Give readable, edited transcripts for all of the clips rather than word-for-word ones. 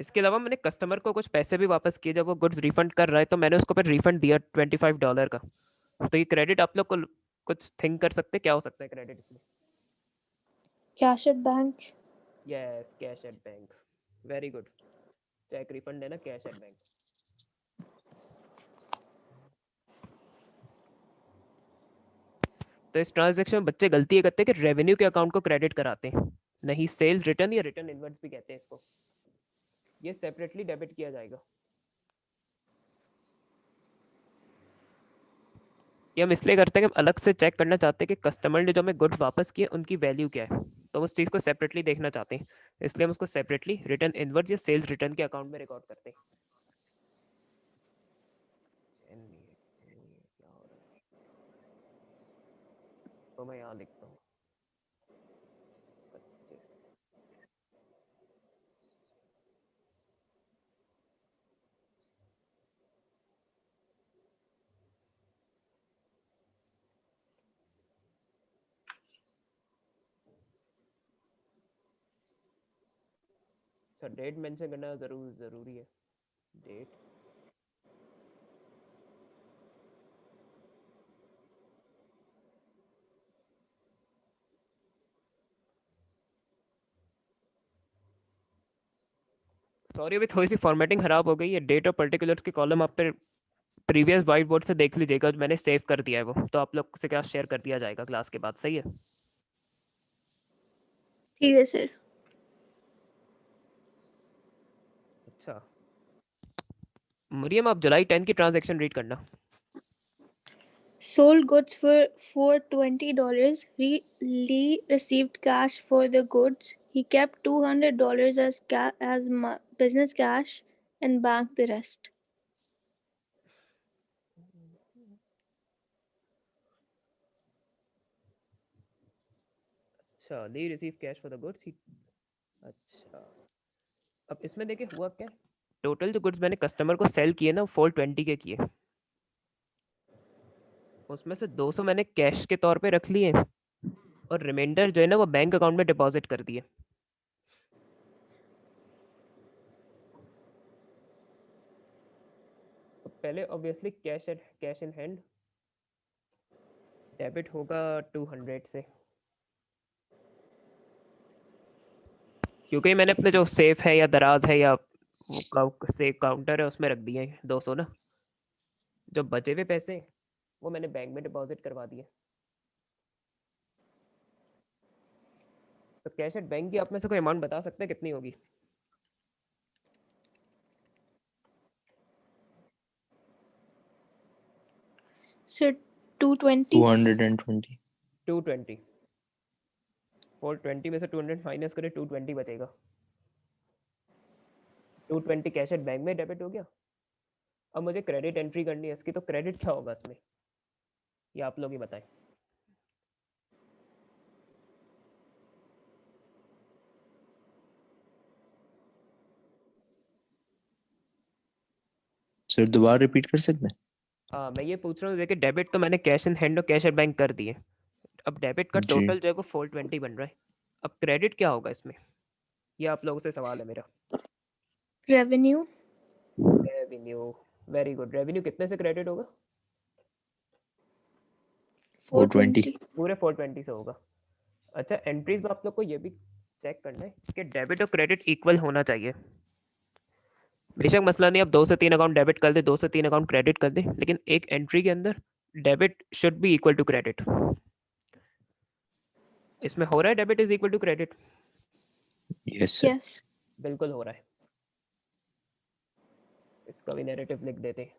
इसके अलावा मैंने कस्टमर को कुछ पैसे भी वापस किए जब वो गुड्स रिफंड कर रहा है, तो मैंने उसको फिर रिफंड दिया $25 का। तो ये क्रेडिट आप लोग को कुछ थिंक कर सकते हैं क्या हो सकता है क्रेडिट इसमें? Cash at bank. Yes, cash at bank. Very good. Cheque refund है ना, कैश एट बैंक। तो इस ट्रांजैक्शन में बच्चे गलती ये करते हैं कि रेवेन्यू के अकाउंट को क्रेडिट कराते हैं, नहीं सेल्स रिटर्न या रिटर्न इनवर्ड्स भी कहते हैं इसको। ये सेपरेटली डेबिट किया जाएगा। ये हम इसलिए करते हैं कि हम अलग से चेक करना चाहते हैं कि कस्टमर ने जो हमें गुड्स वापस किए उनकी वैल्यू क्या है, तो उस चीज़ को सेपरेटली देखना चाहते हैं, इसलिए हम उसको सेपरेटली रिटर्न इनवर्ड्स या सेल्स रिटर्न के अकाउंट में रिकॉर्ड करते हैं। क्या हो रहा है? तो मैं यहाँ लिखता हूँ 25। अच्छा, डेट मेंशन करना जरूरी है। डेट। सॉरी, अभी थोड़ी सी फॉर्मेटिंग खराब हो गई है। डेट और पर्टिकुलर्स के कॉलम आप पे प्रीवियस वाइट बोर्ड से देख लीजिएगा, मैंने सेव कर दिया है वो, तो आप लोग से क्या शेयर कर दिया जाएगा क्लास के बाद, सही है? ठीक है सर। अच्छा, मरियम आप जुलाई 10 की ट्रांजैक्शन रीड करना। Sold goods for $20. Lee received cash for the goods. He kept $200 as business cash and banked the rest. अच्छा, he receive cash for the goods ही। अच्छा, अब इसमें देखिए हुआ क्या। टोटल जो गुड्स मैंने कस्टमर को सेल किए ना, वो 420 के किए। उसमें से 200 मैंने कैश के तौर पे रख लिए, और रिमाइंडर जो है ना वो बैंक अकाउंट में डिपॉजिट कर दिए। तो पहले obviously cash in hand debit होगा 200 से, क्योंकि मैंने अपने जो सेफ है या दराज है या वो सेफ काउंटर है उसमें रख दिए हैं 200 ना। जो बचे हुए पैसे वो मैंने बैंक में डिपॉजिट करवा दिए। तो कैश एट बैंक की आप में से कोई अमाउंट बता सकते हैं कितनी होगी? Sir, 220. 220. 220। 420 में से 200 माइनस करें, 220 बचेगा। 220 कैश एट बैंक में डेबिट हो गया। अब मुझे क्रेडिट एंट्री करनी है इसकी, तो क्रेडिट क्या होगा इसमें, ये आप लोग ही बताएं। सर दोबारा रिपीट कर सकते हैं? मैं ये पूछ रहा हूँ, देखिए डेबिट तो मैंने कैश इन हैंड और कैश एट बैंक कर दिए। अब डेबिट का जी। टोटल जो है वो 420 बन रहा है। अब क्रेडिट क्या होगा इसमें, ये आप लोगों से सवाल है मेरा। Revenue. Revenue. Very good. Revenue कितने से क्रेडिट होगा? 420। 420. पूरे 420 से होगा। अच्छा, एंट्रीज में आप लोग को ये भी चेक करना है कि डेबिट और क्रेडिट इक्वल होना चाहिए। बेशक मसला नहीं, अब 2 से 3 अकाउंट डेबिट कर दे, 2 से 3 अकाउंट क्रेडिट कर दे, लेकिन एक एंट्री के अंदर debit should be equal to credit. इसमें हो रहा है debit is equal to credit? Yes sir. Yes. बिल्कुल हो रहा है। इसका भी नैरेटिव लिख देते हैं।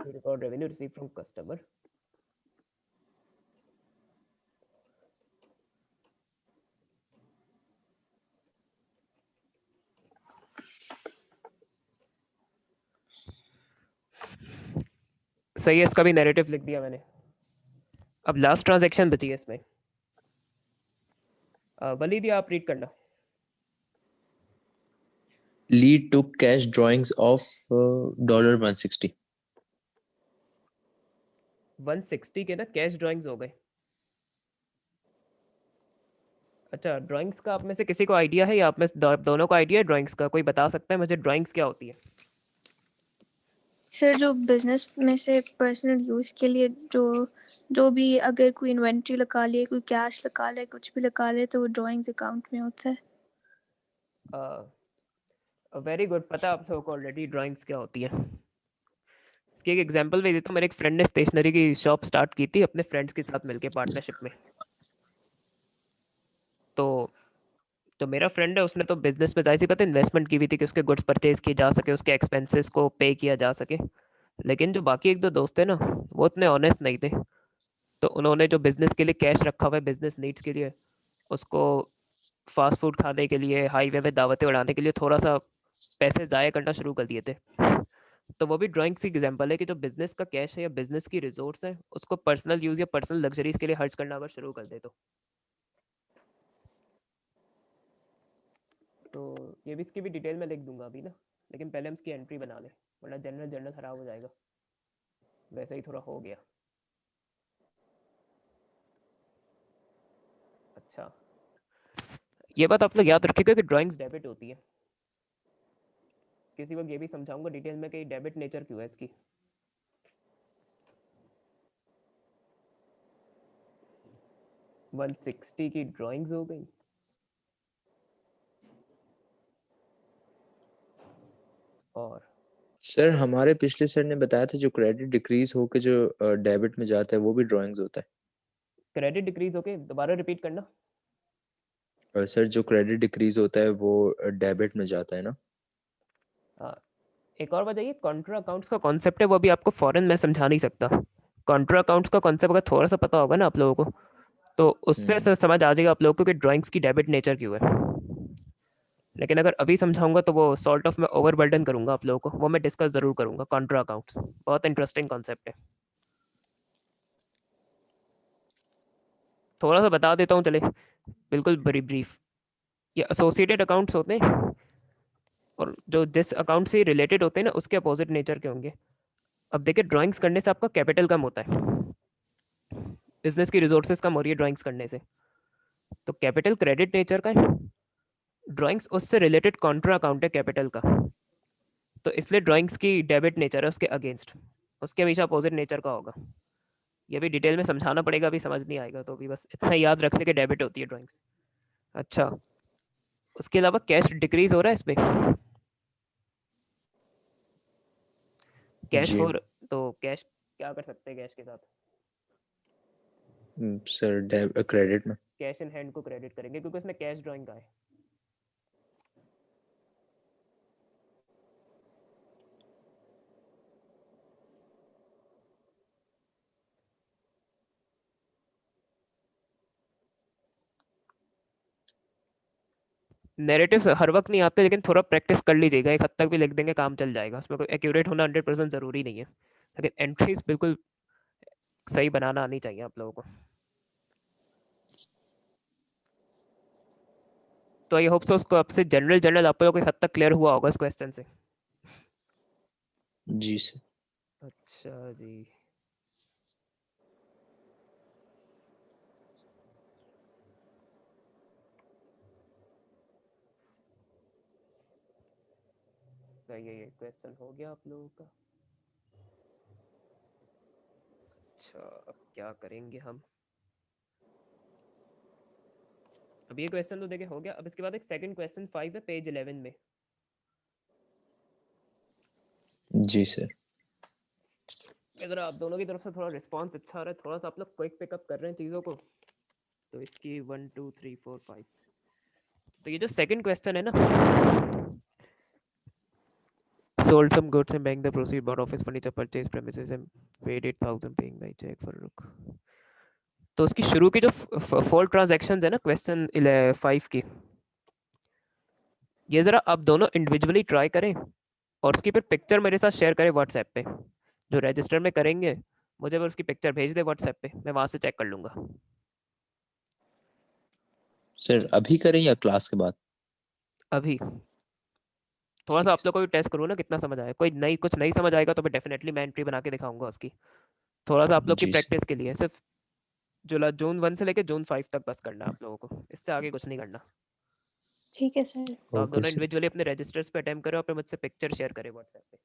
Record revenue receive from customer. सही है, इसका भी नैरेटिव लिख दिया मैंने। अब लास्ट ट्रांजैक्शन बची है इसमें। वलीद ये आप रीड करना। Lee took cash drawings of $160. 160 के ना कैश ड्राइंग्स हो गए। अच्छा, ड्राइंग्स का आप में से किसी को आइडिया है या आप में दोनों को आइडिया है ड्राइंग्स का? कोई बता सकता है मुझे ड्राइंग्स क्या होती है? सर जो बिजनेस में से पर्सनल यूज के लिए जो भी अगर कोई इन्वेंट्री लगा ले, कोई कैश लगा ले, कुछ भी लगा ले, तो वो ड्राइंग्स अकाउंट में होता है। वेरी गुड, पता है आप लोगों को ऑलरेडी ड्राइंग्स क्या होती है। इसकी एक एग्जांपल भी देता हूँ। मेरे एक फ्रेंड ने स्टेशनरी की शॉप स्टार्ट की थी अपने फ्रेंड्स के साथ मिलके पार्टनरशिप में। तो मेरा फ्रेंड है, उसने तो बिजनेस में जाहिर सी बात है इन्वेस्टमेंट की हुई थी कि उसके गुड्स परचेज किए जा सके, उसके एक्सपेंसेस को पे किया जा सके। लेकिन जो बाकी एक दो दोस्त थे ना, वो उतने ऑनेस्ट नहीं थे। तो उन्होंने जो बिजनेस के लिए कैश रखा हुआ है बिजनेस नीड्स के लिए, उसको फास्ट फूड खाने के लिए, हाईवे में दावतें उड़ाने के लिए थोड़ा सा पैसे ज़ाया करना शुरू कर दिए थे। तो वो भी ड्राइंग्स की एग्जांपल है कि जो बिजनेस का कैश है या बिजनेस की रिसोर्स है, उसको पर्सनल यूज़ या पर्सनल लग्जरीज के लिए खर्च करना अगर शुरू कर दे तो ये भी, इसकी भी डिटेल में लिख दूंगा अभी ना। लेकिन पहले हम इसकी एंट्री बना लें, वरना जनरल जनरल खराब हो जाएगा। वैसे ही थोड़ा हो गया। अच्छा, ये बात आप लोग याद रखिएगा कि ड्राइंग्स डेबिट होती है। किसी वक्त ये भी समझाऊंगा डिटेल में कि डेबिट नेचर क्यों है इसकी। वन 160 की ड्राइंग्स हो गई। और सर हमारे पिछले सर ने बताया था जो क्रेडिट डिक्रीज होके जो डेबिट में जाता है वो भी ड्राइंग्स होता है। क्रेडिट डिक्रीज होके दोबारा रिपीट करना। और सर जो क्रेडिट डिक्रीज होता है वो डेबिट में जाता है ना। हाँ, एक और बताइए, कॉन्ट्रा अकाउंट्स का कॉन्सेप्ट है वो भी आपको फॉरेन में समझा नहीं सकता। कॉन्ट्रा अकाउंट्स का कॉन्सेप्ट अगर थोड़ा सा पता होगा ना आप लोगों को, तो उससे समझ आ जाएगा आप लोगों को कि ड्राइंग्स की डेबिट नेचर क्यों है। लेकिन अगर अभी समझाऊंगा तो वो सॉर्ट ऑफ मैं ओवरबर्डन करूंगा आप लोगों को। वो मैं डिस्कस जरूर करूंगा। कॉन्ट्रा अकाउंट्स बहुत इंटरेस्टिंग कॉन्सेप्ट है। थोड़ा सा बता देता हूँ चले, बिल्कुल बड़ी ब्रीफ। ये एसोसिएटेड अकाउंट्स होते हैं, और जो जिस अकाउंट से रिलेटेड होते हैं ना उसके अपोजिट नेचर के होंगे। अब देखिए, ड्राइंग्स करने से आपका कैपिटल कम होता है, बिजनेस की रिसोर्सेज कम हो रही है ड्राइंग्स करने से। तो कैपिटल क्रेडिट नेचर का है, ड्राइंग्स उससे रिलेटेड कॉन्ट्रा अकाउंट है कैपिटल का। तो इसलिए ड्राइंग्स की डेबिट नेचर है उसके अगेंस्ट, उसके हमेशा अपोजिट नेचर का होगा। ये भी डिटेल में समझाना पड़ेगा, अभी समझ नहीं आएगा, तो अभी बस इतना याद रखने के डेबिट होती है ड्राइंग्स। अच्छा, उसके अलावा कैश डिक्रीज हो रहा है इसमें, कैश जी हो तो कैश क्या कर सकते हैं कैश के साथ? सर क्रेडिट में। कैश इन हैंड को क्रेडिट करेंगे क्योंकि उसने कैश ड्राइंग का है। नैरेटिव्स हर वक्त नहीं आते, लेकिन थोड़ा प्रैक्टिस कर लीजिएगा, एक हद तक भी लिख देंगे काम चल जाएगा। उसमें कोई एक्यूरेट होना 100% ज़रूरी नहीं है, लेकिन एंट्रीज बिल्कुल सही बनाना आनी चाहिए आप लोगों को। तो आई होप सो उसको आपसे जनरल जनरल आप लोगों को एक हद तक क्लियर हुआ होगा इस क्वेश्चन से। जी सर। अच्छा जी, सही है, ये क्वेश्चन हो गया आप लोगों का। अच्छा, अब क्या करेंगे हम? अब ये क्वेश्चन तो देखे हो गया। अब इसके बाद एक सेकंड क्वेश्चन 5 है पेज 11 में। जी सर। अगर आप दोनों की तरफ से थोड़ा रिस्पांस अच्छा आ रहा है, थोड़ा सा आप लोग क्विक पिकअप कर रहे हैं चीज़ों को, तो इसकी 1 2 3 4 5। तो ये जो सेकंड क्वेश्चन है ना, sold some goods and paying the proceed, bought office furniture, purchased premises and paid 8,000 paying by check for रुक। तो उसकी शुरू की जो 4 ट्रांजैक्शंस है ना क्वेश्चन 5 की, ये जरा आप दोनों इंडिविजुअली ट्राई करें और उसकी फिर पिक्चर मेरे साथ शेयर करें व्हाट्सएप पे। जो रजिस्टर में करेंगे मुझे बस उसकी पिक्चर भेज दे व्हाट्सएप पे, मैं वहां से चेक कर लूंगा। सर अभी करें या क्लास के बाद? अभी थोड़ा सा ठीक आप लोग को भी टेस्ट करूँ ना कितना समझ आया, कोई नई कुछ नहीं समझ आएगा तो मैं डेफिनेटली मैं एंट्री बना के दिखाऊंगा उसकी। थोड़ा सा आप है लोग की जी सर। प्रैक्टिस के लिए सिर्फ जुलाई जून 1 से लेकर जून 5 तक बस करना है आप लोगों को, इससे आगे कुछ नहीं करना। ठीक है सर। तो आप ओके दोनों सर। इंडिविजुअली अपने रजिस्टर्स पे अटेम्प्ट करें और फिर मुझसे पिक्चर शेयर करें व्हाट्सएप पे।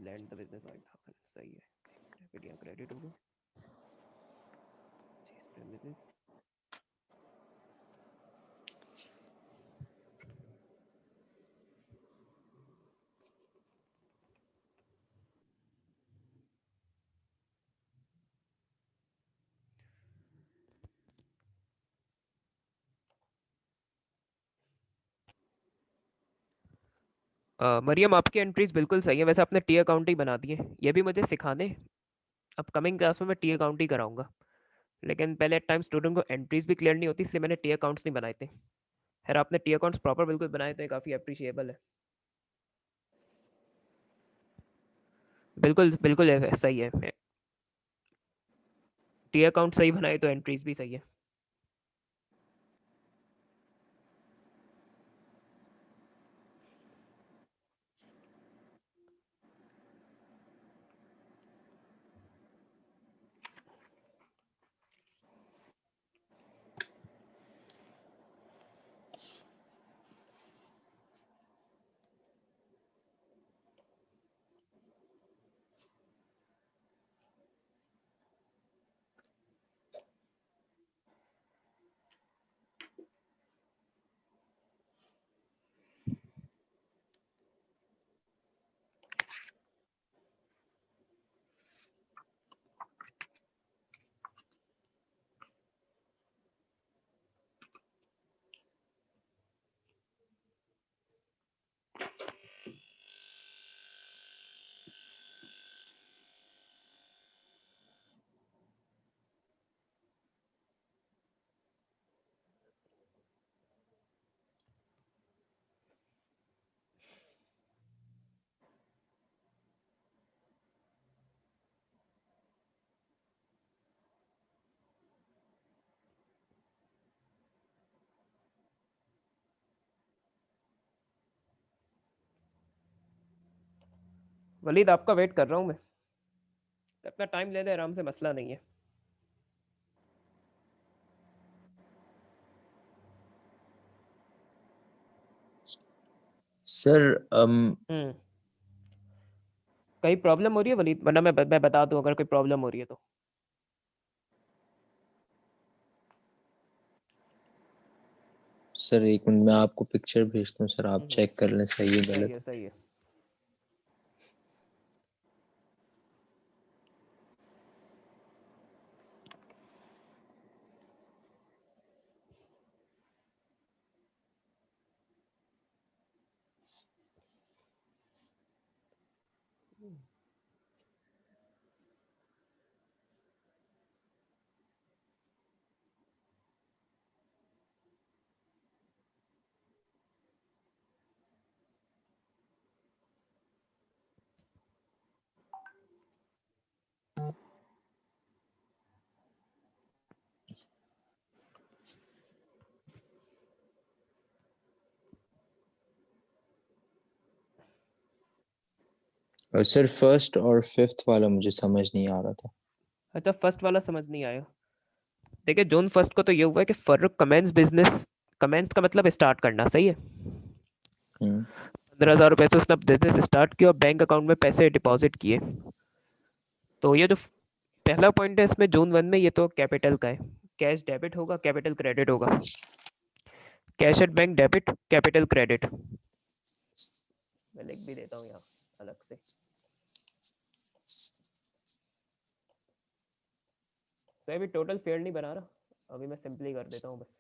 लैंड द बिजनेस 5000 सही है, डेबिट या क्रेडिट होगा, परचेज प्रीमिसेस। मरियम आपकी एंट्रीज बिल्कुल सही है, वैसे आपने टी अकाउंट ही बना दिए, ये भी मुझे सिखाने, अपकमिंग क्लास में मैं टी अकाउंट ही कराऊंगा, लेकिन पहले टाइम स्टूडेंट को एंट्रीज भी क्लियर नहीं होती, इसलिए मैंने टी अकाउंट्स नहीं बनाए थे। खैर आपने टी अकाउंट्स प्रॉपर बिल्कुल बनाए थे, काफ़ी अप्रिशिएबल है। बिल्कुल बिल्कुल सही है, टी अकाउंट सही बनाए तो एंट्रीज भी सही है। वलीद आपका वेट कर रहा हूँ मैं, अपना टाइम ले ले आराम से, मसला नहीं है। सर कहीं प्रॉब्लम हो रही है वलीद, वरना मैं बता दूं अगर कोई प्रॉब्लम हो रही है तो। सर एक मिनट, मैं आपको पिक्चर भेजता हूँ सर, आप चेक कर लें सही है सही गलत। है सही है। और सर फर्स्ट और फिफ्थ वाला मुझे समझ नहीं आ रहा था। अच्छा फर्स्ट वाला समझ नहीं आया। देखिए जून फर्स्ट को तो ये हुआ है कि फर्रुख कमेंस बिजनेस, कमेंस का मतलब स्टार्ट करना, सही है। हम्म 15,000 रुपए से उसने बिजनेस स्टार्ट किया और बैंक अकाउंट में पैसे डिपॉजिट किए। तो ये जो पहला पॉइंट है इसमें जून 1 में, ये तो कैपिटल का है, कैश डेबिट होगा कैपिटल क्रेडिट होगा, cash at bank debit capital credit. मैं लिख भी देता हूँ यहाँ अलग से। सर अभी टोटल फेयर नहीं बना रहा, अभी मैं सिंपली कर देता हूँ बस।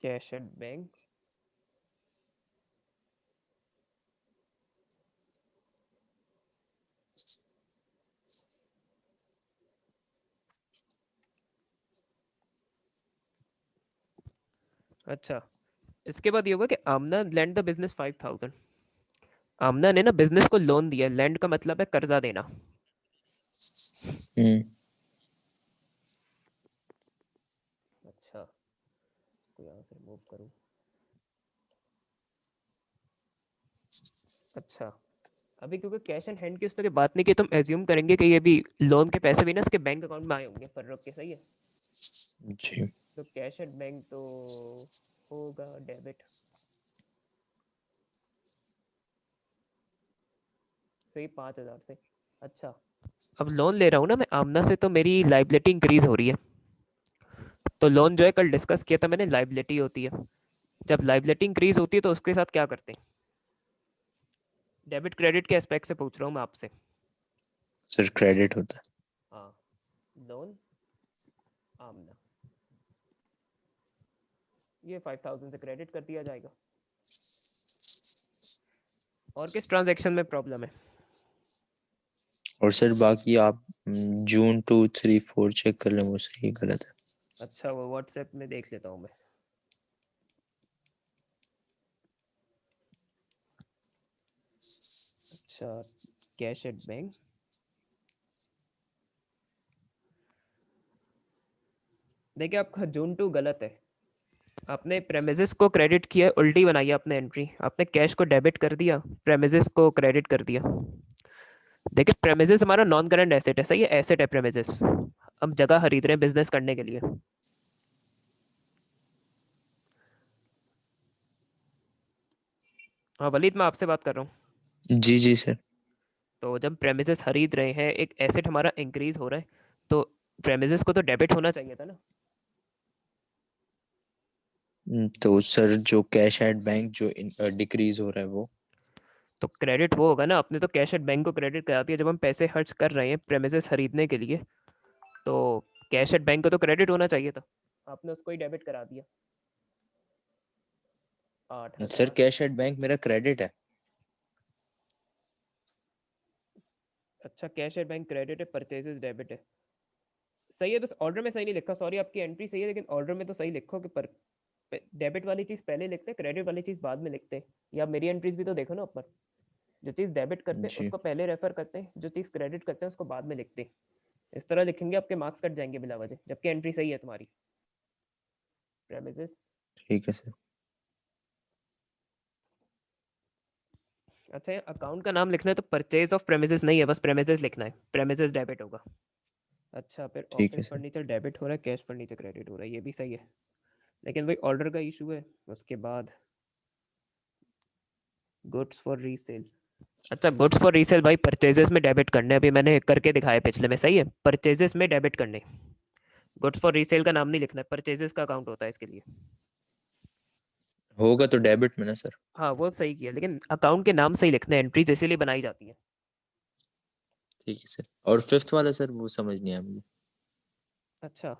कैश एट बैंक अच्छा, इसके बाद ये होगा कि आमना लैंड द बिजनेस 5,000। आमना ने ना बिजनेस को लोन दिया, लैंड का मतलब है कर्जा देना। हम्म अच्छा इसको यहाँ से रिमूव करूँ। अच्छा अभी क्योंकि कैश एंड हैंड की उसने बात नहीं की, तो हम एज्यूम करेंगे कि ये भी लोन के पैसे भी ना इसके बैंक अकाउंट में आए होंगे फर्रुख के, सही है। जी तो कैश एट बैंक तो होगा डेबिट, सही 5,000 से। अच्छा, अब लोन ले रहा हूँ ना मैं आमना से, तो मेरी लाइबिलिटी इंक्रीज हो रही है। तो लोन जो है कल डिस्कस किया था मैंने, लाइबिलिटी होती है। जब लाइबिलिटी इंक्रीज होती है तो उसके साथ क्या करते हैं? डेबिट क्रेडिट के एस्पेक्ट से पूछ रहा हूँ मैं आपसे। सर, क्रेडिट होता है। हाँ, लोन आमना, ये 5,000 से क्रेडिट कर दिया जाएगा। और किस ट्रांजैक्शन में प्रॉब्लम है? और सर बाकी आप जून 2, 3, 4 चेक कर लें, वो सही गलत है। अच्छा, वो व्हाट्सएप में देख लेता हूँ मैं। अच्छा, कैश एट बैंक, देखिए आपका जून 2 गलत है। आपने प्रेमिसेस को क्रेडिट किया, उल्टी बनाई है आपने एंट्री। आपने कैश को डेबिट कर दिया, प्रेमिसेस को क्रेडिट कर दिया। देखिए प्रेमिसेस हमारा नॉन करंट एसेट है, सही है, एसेट है प्रेमिसेस। हम जगह खरीद रहे हैं बिजनेस करने के लिए। हाँ वलीद, मैं आपसे बात कर रहा हूँ। जी जी सर। तो जब प्रेमिसेस खरीद रहे हैं, एक एसेट हमारा इंक्रीज हो रहा है, तो प्रेमिसेस को तो डेबिट होना चाहिए था ना। तो सर जो कैश एट बैंक जो डिक्रीज हो रहा है वो। तो क्रेडिट वो होगा ना, आपने तो कैश एट बैंक को क्रेडिट करा दिया जब हम पैसे खर्च कर रहे हैं प्रेमिसेस खरीदने के लिए। तो कैश एट बैंक को तो क्रेडिट होना चाहिए था, आपने उसको ही डेबिट करा दिया। आठ सर हजार कैश एट बैंक मेरा क्रेडिट है। अच्छा, कैश एट बैंक क्रेडिट है, परचेजेस डेबिट है, सही है। बस ऑर्डर में सही नहीं लिखा, सॉरी, आपकी एंट्री सही है लेकिन ऑर्डर में तो सही लिखो कि पर डेबिट वाली चीज़ पहले लिखते हैं, क्रेडिट वाली चीज़ बाद में लिखते हैं। या मेरी एंट्रीज भी तो देखो ना ऊपर, जो चीज़ डेबिट करते हैं जी उसको पहले रेफर करते हैं, जो चीज़ क्रेडिट करते हैं उसको बाद में लिखते हैं। इस तरह लिखेंगे आपके मार्क्स कट जाएंगे बिला वजह, जबकि एंट्री सही है तुम्हारी। प्रेमिसेस, ठीक है सर। अच्छा अकाउंट का नाम लिखना है तो परचेज ऑफ प्रेमिसेस नहीं है, बस प्रेमिसेस लिखना है, प्रेमिसेस डेबिट होगा। अच्छा, फिर ठीक है ऑफिस सर। फर्नीचर डेबिट हो रहा है, कैश फर्नीचर क्रेडिट हो रहा है, ये भी सही है। लेकिन वही ऑर्डर का इशू है। उसके बाद गुड्स फॉर रीसेल, अच्छा गुड्स फॉर रीसेल भाई परचेजेस में डेबिट करने, अभी मैंने करके दिखाया पिछले में, सही है, परचेजेस में डेबिट करने। गुड्स फॉर रीसेल का नाम नहीं लिखना है, परचेजेस का अकाउंट होता है इसके लिए। होगा तो डेबिट में ना सर। हाँ वो सही किया, लेकिन अकाउंट के नाम सही लिखने, एंट्रीज इसीलिए बनाई जाती है। ठीक है सर। और फिफ्थ वाला सर वो समझ नहीं आया मुझे। अच्छा,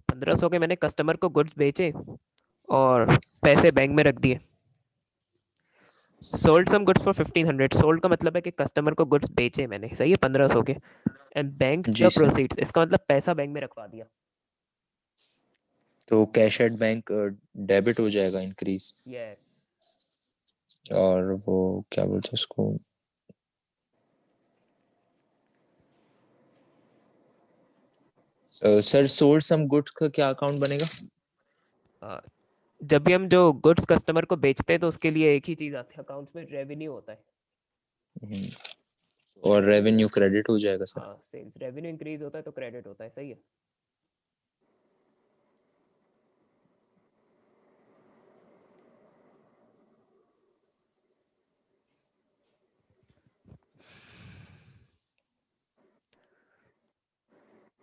1,500 के मैंने कस्टमर को गुड्स बेचे और पैसे बैंक में रख दिए। Sold some goods for 1,500, sold का मतलब है कि कस्टमर को गुड्स बेचे मैंने, सही है, 1,500 के। एंड बैंक जी द सर। प्रोसीड्स, इसका मतलब पैसा बैंक में रखवा दिया। तो कैश एट बैंक डेबिट हो जाएगा इंक्रीज। यस। और वो क्या बोलते हैं उसको। सर सोल्ड सम गुड्स का क्या अकाउंट बनेगा। जब भी हम जो गुड्स कस्टमर को बेचते हैं तो उसके लिए एक ही चीज आती है अकाउंट्स में, रेवेन्यू होता है। हम्म, और रेवेन्यू क्रेडिट हो जाएगा सर। हाँ, सेल्स रेवेन्यू इंक्रीज होता है तो क्रेडिट होता है, सही है।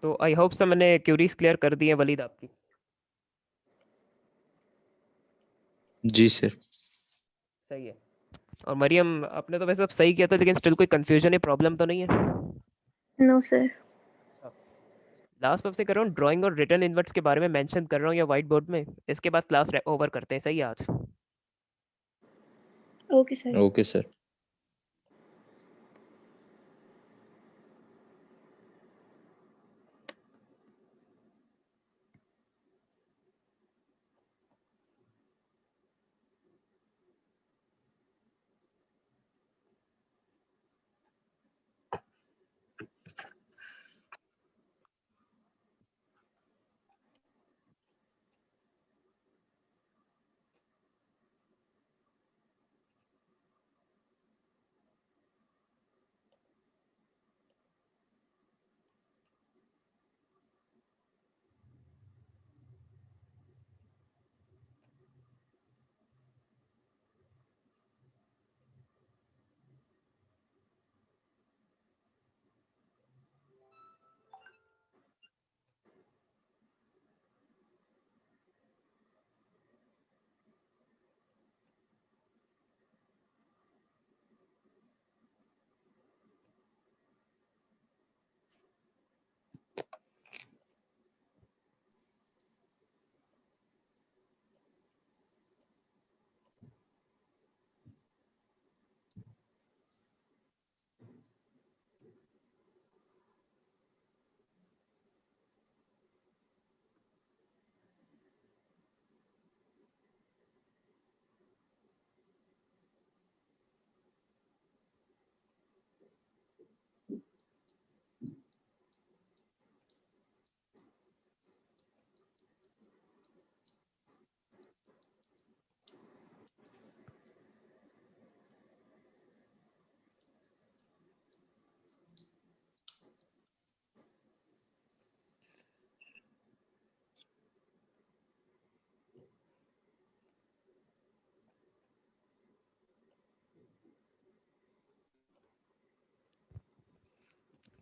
तो आई होप सर मैंने क्यूरीज क्लियर कर दी है वलीद आपकी। जी सर। सही है। और मरियम, आपने तो वैसे सब सही किया था, लेकिन स्टिल कोई कंफ्यूजन या प्रॉब्लम तो नहीं है? No, sir. अच्छा, लास्ट में आपसे कर रहा हूँ, ड्राइंग और रिटर्न इन्वर्ट्स के बारे में मेंशन कर रहा हूँ या व्हाइट बोर्ड में, इसके बाद क्लास ओवर करते हैं, सही है आज? Okay, sir. Okay sir.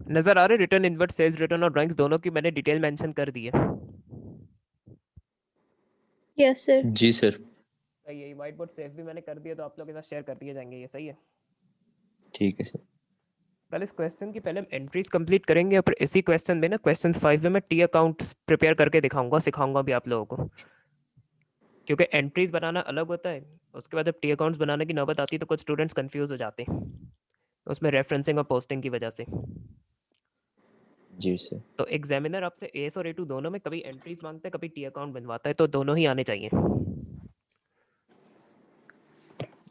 नजर आ रहे रिटर्न इनवर्ट सेल्स रिटर्न और ड्राइंग्स दोनों की मैंने डिटेल मेंशन कर दी है। Yes, sir. जी सर। सही है, व्हाइट बोर्ड सेव भी मैंने कर दिया, तो आप लोग के साथ शेयर कर दिए जाएंगे, ये सही है। ठीक है सर। कल इस क्वेश्चन की पहले हम एंट्रीज कंप्लीट करेंगे और फिर इसी क्वेश्चन में ना क्वेश्चन 5 में मैं टी अकाउंट प्रिपेयर करके दिखाऊंगा, सिखाऊंगा भी आप लोगों को, क्योंकि एंट्रीज बनाना अलग होता है, उसके बाद जब टी अकाउंट्स बनाने की नौबत आती है तो कुछ स्टूडेंट्स कंफ्यूज हो जाते हैं उसमें रेफरेंसिंग और पोस्टिंग की वजह से। जी सर। तो एग्जामिनर आपसे एस और A2 दोनों में कभी एंट्रीज मांगता है, कभी टी अकाउंट बनवाता है, तो दोनों ही आने चाहिए।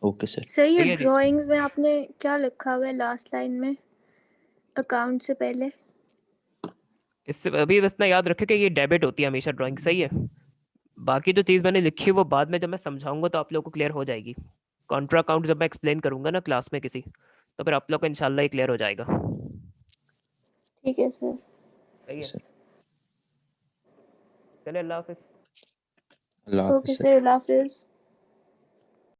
Okay sir. सर ये सही है जी। ड्राइंग्स में आपने क्या लिखा हुआ है लास्ट लाइन में अकाउंट से पहले? इससे अभी बस ना याद रखे कि ये डेबिट होती है हमेशा ड्राइंग, सही है। बाकी जो चीज़ मैंने लिखी है वो बाद में जब मैं समझाऊंगा तो आप लोगों को क्लियर हो जाएगी। कॉन्ट्रा अकाउंट जब मैं एक्सप्लेन करूंगा ना क्लास में किसी, तो फिर आप लोग को इंशाल्लाह ही क्लियर हो जाएगा। ठीक है सर। सही है। सर चलिए, अल्लाह हाफिज। अल्लाह ओके हाफिज सर। सर, अल्लाह हाफिज।